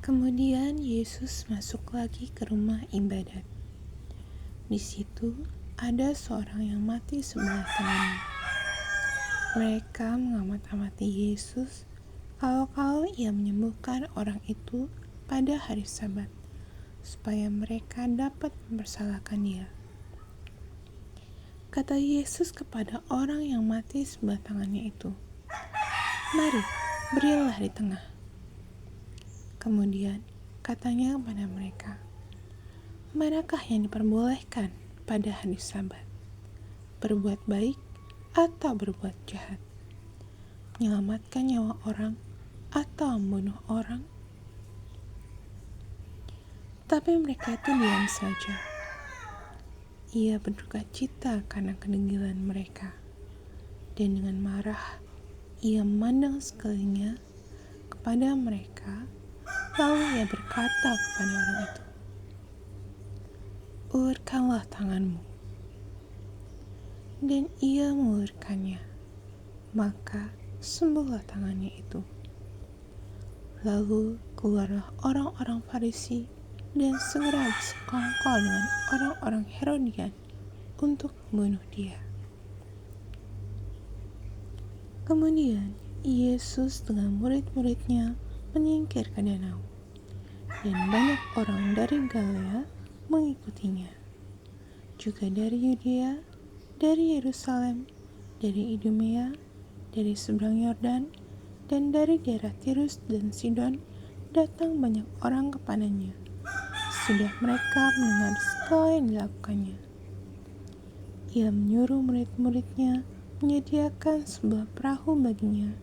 Kemudian Yesus masuk lagi ke rumah ibadat. Di situ ada seorang yang mati sebelah tangannya. Mereka mengamat-amati Yesus kalau ia menyembuhkan orang itu pada hari Sabat, supaya mereka dapat mempersalahkan dia. Kata Yesus kepada orang yang mati sebelah tangannya itu, "Mari, berdirilah di tengah." Kemudian katanya kepada mereka, "Manakah yang diperbolehkan pada hari Sabat? Berbuat baik atau berbuat jahat? Menyelamatkan nyawa orang atau membunuh orang?" Tapi mereka itu diam saja. Ia berduka cita karena kedegilan mereka. Dan dengan marah, ia memandang sekelilingnya kepada mereka, lalu ia berkata kepada orang itu, "Ulurkanlah tanganmu." Dan ia mengulurkannya, maka sembuhlah tangannya itu. Lalu keluarlah orang-orang Farisi dan segera bersekongkol dengan orang-orang Herodian untuk membunuh dia. Kemudian Yesus dengan murid-muridnya menyingkir ke danau, dan banyak orang dari Galilea mengikutinya, juga dari Yudea, dari Yerusalem, dari Idumea, dari seberang Yordan, dan dari daerah Tirus dan Sidon datang banyak orang kepadanya. Sudah mereka mendengar segala yang dilakukannya. Ia menyuruh murid-muridnya menyediakan sebuah perahu baginya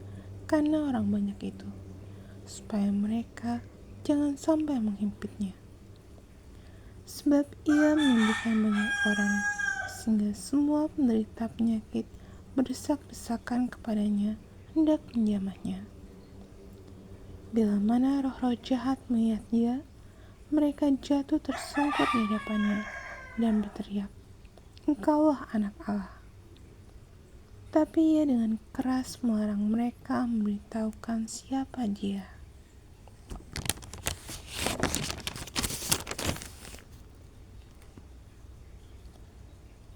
karena orang banyak itu, supaya mereka jangan sampai menghimpitnya. Sebab ia menyembuhkan banyak orang, sehingga semua penderita penyakit berdesak-desakan kepadanya hendak menjamahnya. Bila mana roh-roh jahat melihat dia, mereka jatuh tersungkur di hadapannya dan berteriak, "Engkaulah Anak Allah." Tapi ia dengan keras melarang mereka memberitahukan siapa dia.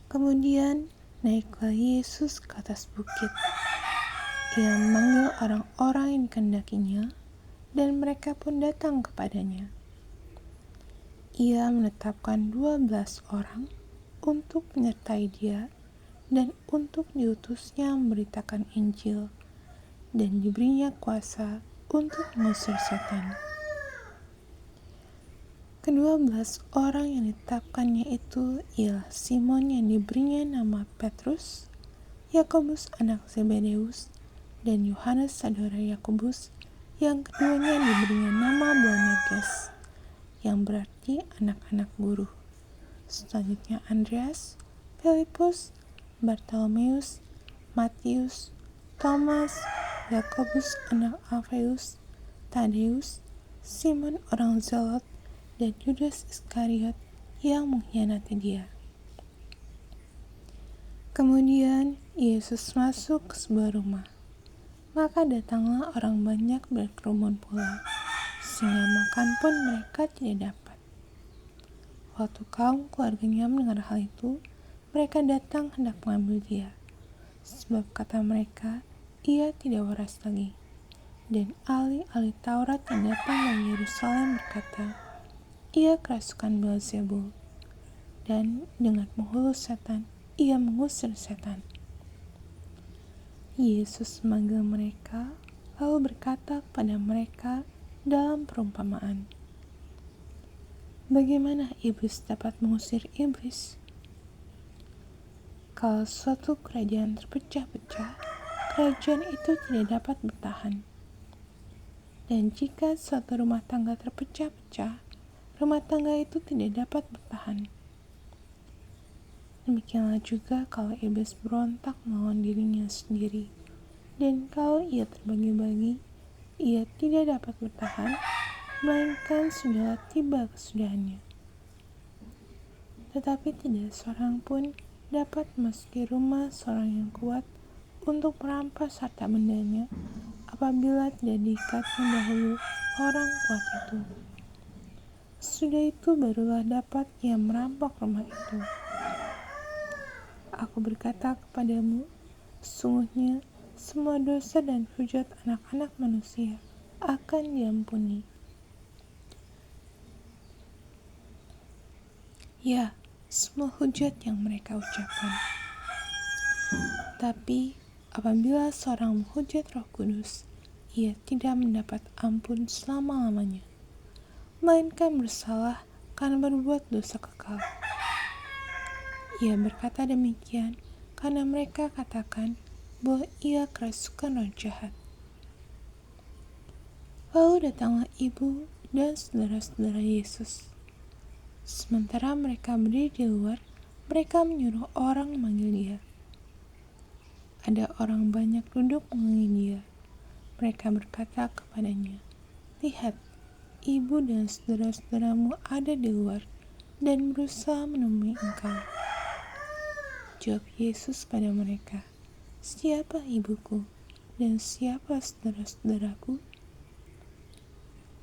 Kemudian naiklah Yesus ke atas bukit. Ia memanggil orang-orang yang dikehendakinya, dan mereka pun datang kepadanya. Ia menetapkan 12 orang untuk menyertai dia dan untuk diutusnya memberitakan Injil, dan diberinya kuasa untuk mengusir setan. Ke-12 orang yang ditetapkannya itu ialah Simon yang diberinya nama Petrus, Yakobus anak Zebedeus, dan Yohanes saudara Yakobus, yang keduanya diberinya nama Boanerges, yang berarti anak-anak guru. Selanjutnya Andreas, Filipus, Bartolomeus, Matius, Thomas, Yakobus anak Alfeus, Tadeus, Simon orang Zelot, dan Yudas Iskariot yang mengkhianati dia. Kemudian Yesus masuk ke sebuah rumah. Maka datanglah orang banyak berkerumun pula, sehingga makan pun mereka tidak dapat. Waktu kaum keluarganya mendengar hal itu, mereka datang hendak mengambil dia, sebab kata mereka, ia tidak waras lagi. Dan ahli-ahli Taurat yang datang dari Yerusalem berkata, ia kerasukan Beelzebul, dan dengan menghulu setan, ia mengusir setan. Yesus memanggil mereka, lalu berkata kepada mereka dalam perumpamaan, "Bagaimana iblis dapat mengusir iblis? Kalau suatu kerajaan terpecah-pecah, kerajaan itu tidak dapat bertahan. Dan jika suatu rumah tangga terpecah-pecah, rumah tangga itu tidak dapat bertahan. Demikianlah juga kalau iblis berontak melawan dirinya sendiri, dan kalau ia terbagi-bagi, ia tidak dapat bertahan, melainkan sudahlah tiba kesudahannya. Tetapi tidak seorang pun dapat memasuki rumah seorang yang kuat untuk merampas harta bendanya apabila tidak diikatnya dahulu orang kuat itu. Sudah itu barulah dapat ia merampok rumah itu. Aku berkata kepadamu, sesungguhnya semua dosa dan hujat anak-anak manusia akan diampuni. Ya, semua hujat yang mereka ucapkan. Tapi apabila seorang menghujat Roh Kudus, ia tidak mendapat ampun selama-lamanya, melainkan bersalah karena berbuat dosa kekal. Ia berkata demikian karena mereka katakan bahwa ia kerasukan roh jahat. Lalu datanglah ibu dan saudara-saudara Yesus. Sementara mereka berdiri di luar, mereka menyuruh orang memanggil dia. Ada orang banyak duduk mengelilingi dia. Mereka berkata kepadanya, "Lihat, ibu dan saudara-saudaramu ada di luar dan berusaha menemui engkau." Jawab Yesus pada mereka, "Siapa ibuku dan siapa saudara-saudaraku?"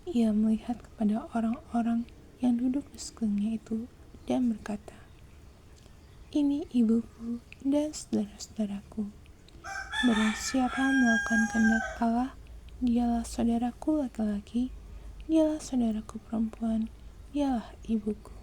Ia melihat kepada orang-orang yang duduk di sekelilingnya itu dan berkata, "Ini ibuku dan saudara-saudaraku. Barang siapa melakukan kehendak Allah, dialah saudaraku laki-laki, dialah saudaraku perempuan, dialah ibuku."